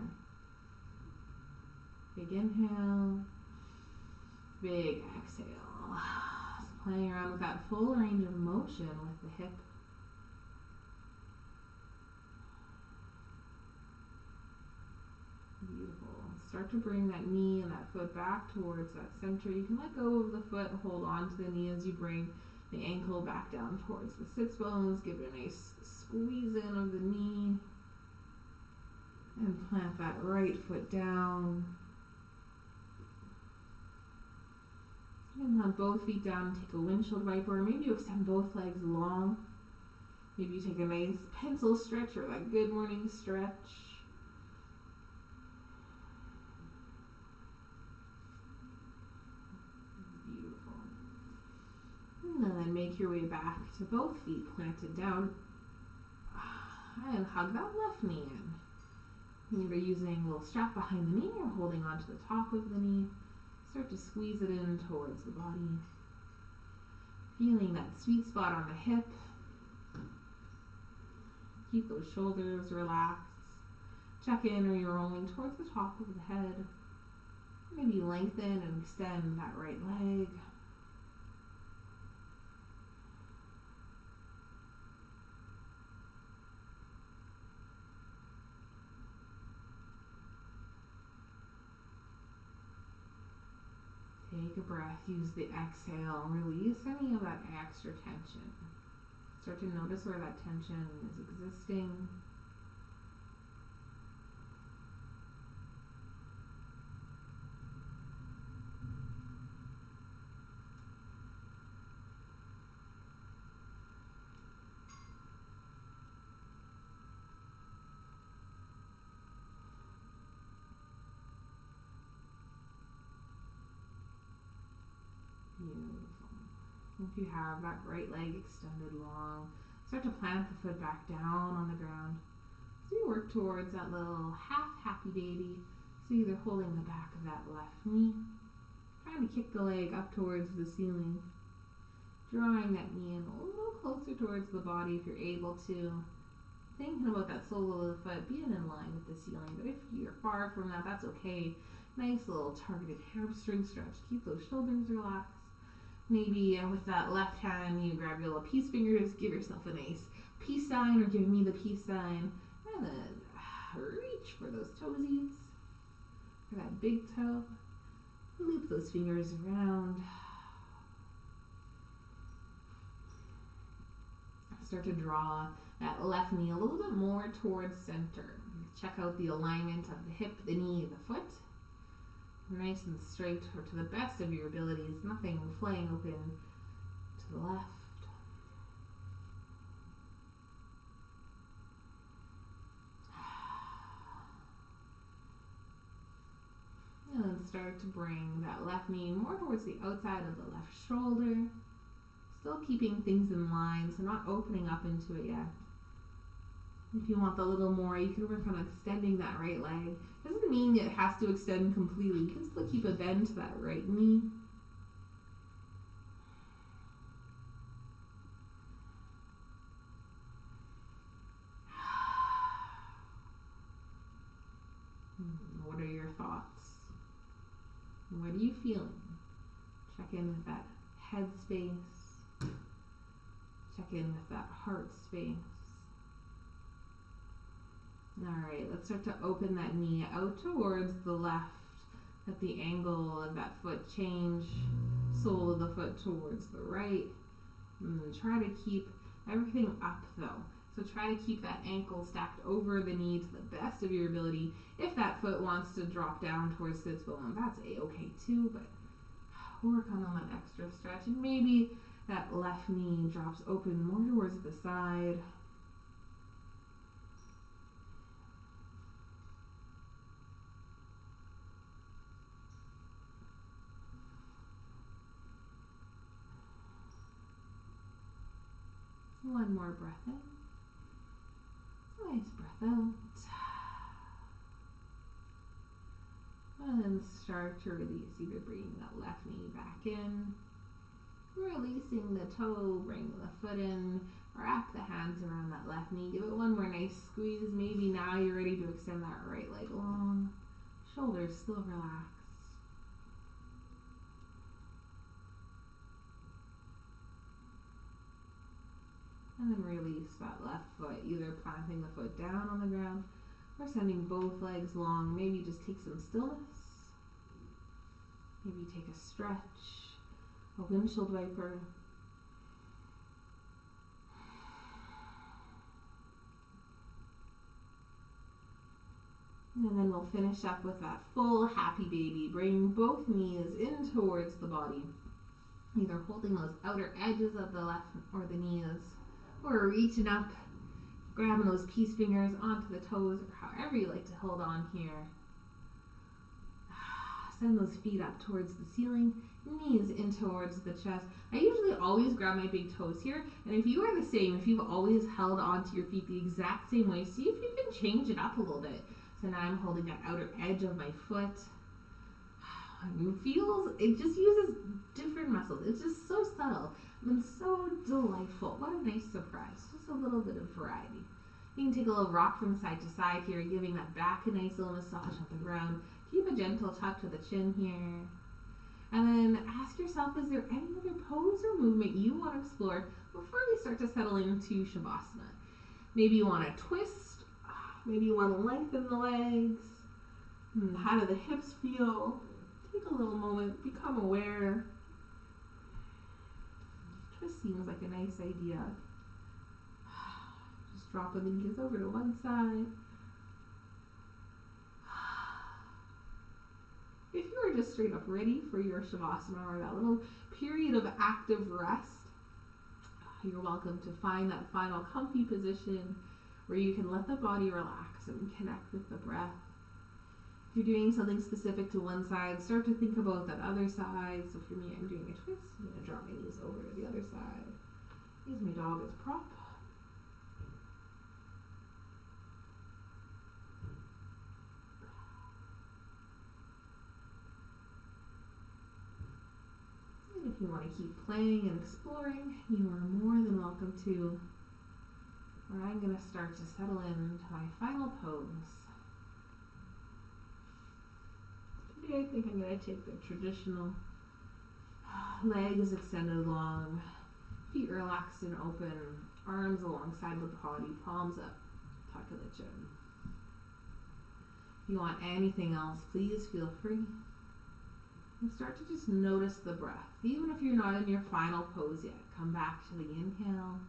Big inhale. Big exhale. So playing around with that full range of motion with the hip. Beautiful. Start to bring that knee and that foot back towards that center. You can let go of the foot, hold on to the knee as you bring the ankle back down towards the sits bones. Give it a nice squeeze in of the knee and plant that right foot down. And plant both feet down and take a windshield wiper. Maybe you extend both legs long. Maybe you take a nice pencil stretch or that good morning stretch. Beautiful. And then make your way back to both feet planted down. And hug that left knee in. Either using a little strap behind the knee or holding onto the top of the knee. Start to squeeze it in towards the body. Feeling that sweet spot on the hip. Keep those shoulders relaxed. Check in, are you rolling towards the top of the head? Maybe lengthen and extend that right leg. Take a breath, use the exhale, release any of that extra tension. Start to notice where that tension is existing. Beautiful. If you have that right leg extended long, start to plant the foot back down on the ground. So you work towards that little half happy baby. So either holding the back of that left knee, trying to kick the leg up towards the ceiling, drawing that knee in a little closer towards the body if you're able to. Thinking about that sole of the foot being in line with the ceiling, but if you're far from that, that's okay. Nice little targeted hamstring stretch. Keep those shoulders relaxed. Maybe with that left hand, you grab your little peace fingers, give yourself a nice peace sign, or give me the peace sign, and then reach for those toesies, for that big toe. Loop those fingers around. Start to draw that left knee a little bit more towards center. Check out the alignment of the hip, the knee, the foot. Nice and straight, or to the best of your abilities, nothing flaying open to the left. And then start to bring that left knee more towards the outside of the left shoulder. Still keeping things in line, so not opening up into it yet. If you want a little more, you can work on extending that right leg. Doesn't mean it has to extend completely. You can still keep a bend to that right knee. What are your thoughts? What are you feeling? Check in with that head space. Check in with that heart space. Alright, let's start to open that knee out towards the left. Let the angle of that foot change. Sole of the foot towards the right. And try to keep everything up though. So try to keep that ankle stacked over the knee to the best of your ability. If that foot wants to drop down towards sits bone, that's a-okay too, but work on that extra stretch. And maybe that left knee drops open more towards the side. One more breath in. Nice breath out. And then start to release, either bringing that left knee back in, releasing the toe, bring the foot in, wrap the hands around that left knee, give it one more nice squeeze. Maybe now you're ready to extend that right leg long, shoulders still relaxed. And then release that left foot, either planting the foot down on the ground or sending both legs long. Maybe just take some stillness. Maybe take a stretch, a windshield wiper. And then we'll finish up with that full happy baby. Bring both knees in towards the body, either holding those outer edges of the left or the knees, or reaching up, grabbing those peace fingers onto the toes, or however you like to hold on here. Send those feet up towards the ceiling, knees in towards the chest. I usually always grab my big toes here, and if you are the same, if you've always held onto your feet the exact same way, see if you can change it up a little bit. So now I'm holding that outer edge of my foot. It just uses different muscles. It's just so subtle and so delightful. What a nice surprise. Just a little bit of variety. You can take a little rock from side to side here, giving that back a nice little massage on the ground. Keep a gentle tuck to the chin here. And then ask yourself, is there any other pose or movement you want to explore before we start to settle into Shavasana? Maybe you want to twist. Maybe you want to lengthen the legs. How do the hips feel? Take a little moment, become aware. Twist seems like a nice idea. Just dropping the knees over to one side. If you are just straight up ready for your Shavasana or that little period of active rest, you're welcome to find that final comfy position where you can let the body relax and connect with the breath. If you're doing something specific to one side, start to think about that other side. So for me, I'm doing a twist. I'm going to drop my knees over to the other side. Use my dog as prop. And if you want to keep playing and exploring, you are more than welcome to. Where I'm going to start to settle into my final pose. Today I think I'm going to take the traditional legs extended long, feet relaxed and open, arms alongside the body, palms up, tuck of the chin. If you want anything else, please feel free. And start to just notice the breath. Even if you're not in your final pose yet, come back to the inhale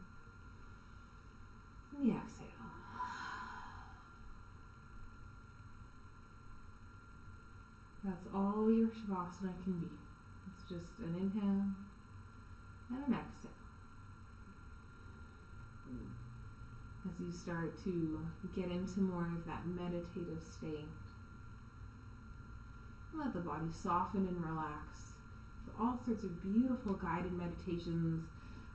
and the exhale. That's all your Shavasana can be. It's just an inhale and an exhale. As you start to get into more of that meditative state, let the body soften and relax. All sorts of beautiful guided meditations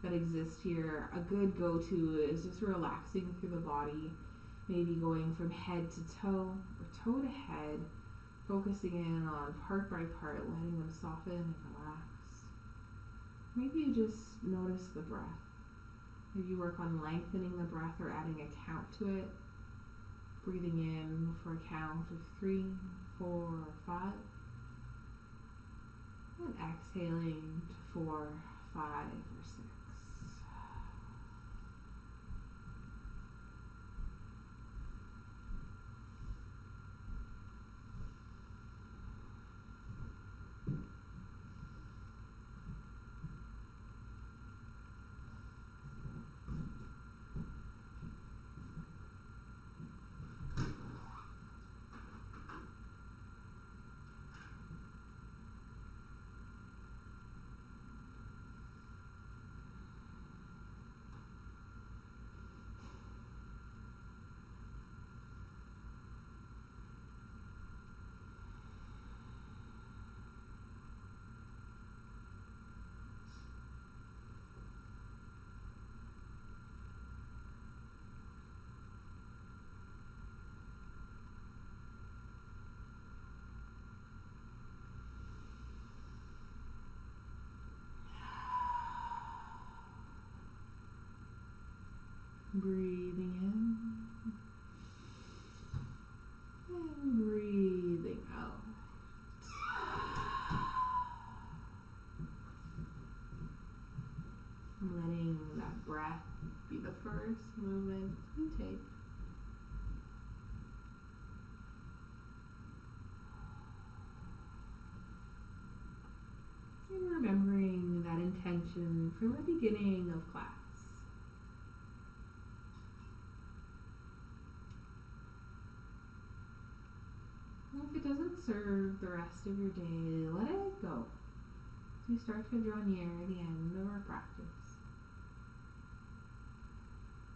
that exist here. A good go-to is just relaxing through the body, maybe going from head to toe or toe to head, focusing in on part by part, letting them soften and relax. Maybe you just notice the breath. Maybe you work on lengthening the breath or adding a count to it. Breathing in for a count of 3, 4, or 5. And exhaling to 4, 5, or 6. Breathing in and breathing out. Letting that breath be the first movement you take. And remembering that intention from the beginning of class. observe the rest of your day. Let it go. As you start to draw near the end of our practice.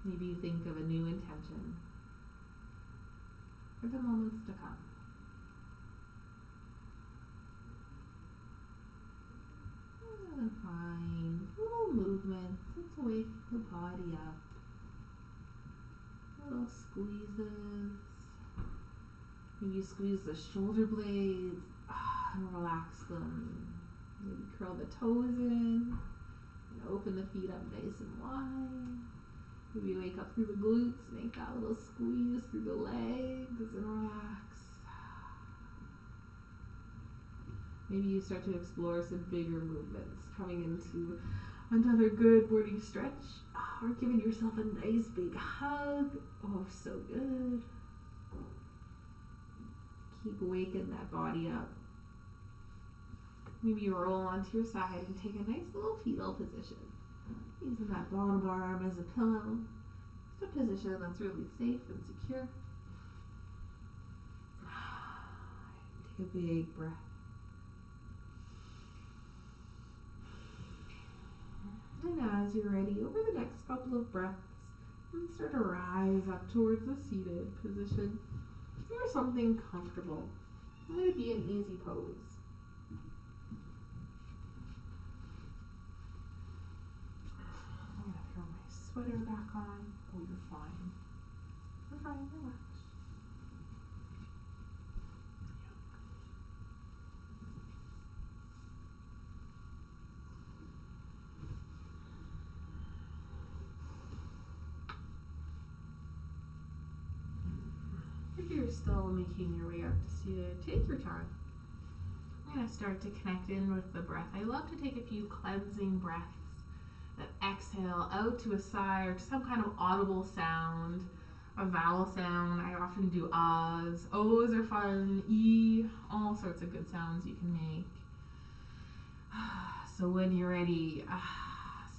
Maybe you think of a new intention for the moments to come. And find little movements to wake the body up. Little squeezes. Maybe you squeeze the shoulder blades and relax them. Maybe curl the toes in and open the feet up nice and wide. Maybe you wake up through the glutes, make that little squeeze through the legs and relax. Maybe you start to explore some bigger movements, coming into another good morning stretch, or giving yourself a nice big hug. Oh, so good. Keep waking that body up. Maybe you roll onto your side and take a nice little fetal position, using that bottom arm as a pillow. It's a position that's really safe and secure. Take a big breath. And as you're ready, over the next couple of breaths, start to rise up towards the seated position or something comfortable. Let it be an easy pose. I'm going to throw my sweater back on. Oh, you're fine. You're fine, relax. If you're still making your way up to seated, take your time. I'm going to start to connect in with the breath. I love to take a few cleansing breaths that exhale out to a sigh or to some kind of audible sound, a vowel sound. I often do ahs. O's are fun. E, all sorts of good sounds you can make. So when you're ready,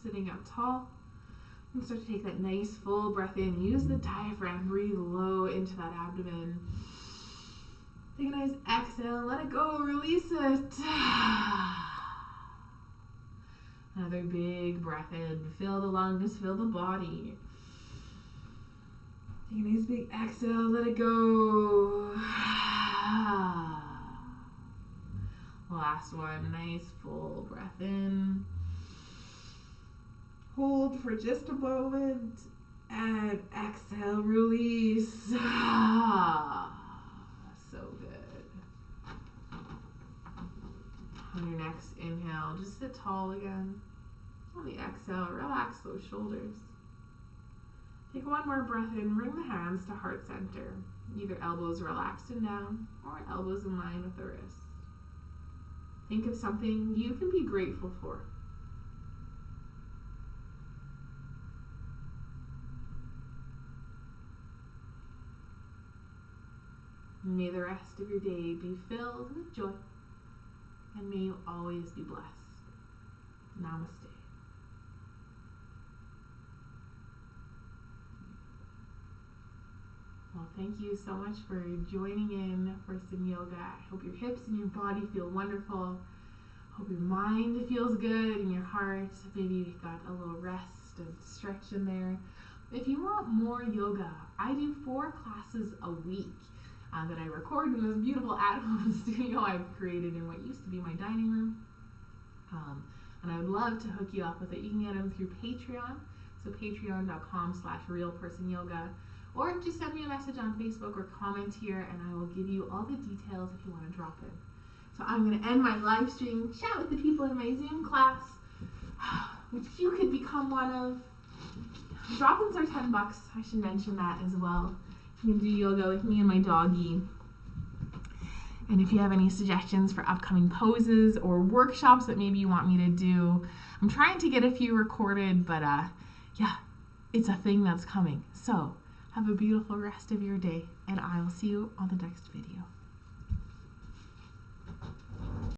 sitting up tall, and start to take that nice full breath in. Use the diaphragm. Breathe low into that abdomen. Take a nice exhale. Let it go. Release it. Another big breath in. Fill the lungs. Fill the body. Take a nice big exhale. Let it go. Last one. Nice full breath in. Hold for just a moment and exhale, release. So good. On your next inhale, just sit tall again. On the exhale, relax those shoulders. Take one more breath in, bring the hands to heart center. Either elbows relaxed and down or elbows in line with the wrist. Think of something you can be grateful for. May the rest of your day be filled with joy, and may you always be blessed. Namaste. Well, thank you so much for joining in for some yoga. I hope your hips and your body feel wonderful. Hope your mind feels good and your heart. Maybe you got a little rest and stretch in there. If you want more yoga, I do 4 classes a week. That I record in this beautiful at-home studio I've created in what used to be my dining room. And I would love to hook you up with it. You can get them through Patreon, so patreon.com/realpersonyoga, or just send me a message on Facebook or comment here and I will give you all the details if you want to drop in. So I'm going to end my live stream, chat with the people in my Zoom class, which you could become one of. Drop-ins are $10. I should mention that as well. You can do yoga with me and my doggy. And if you have any suggestions for upcoming poses or workshops that maybe you want me to do, I'm trying to get a few recorded, but yeah, it's a thing that's coming. So have a beautiful rest of your day, and I will see you on the next video.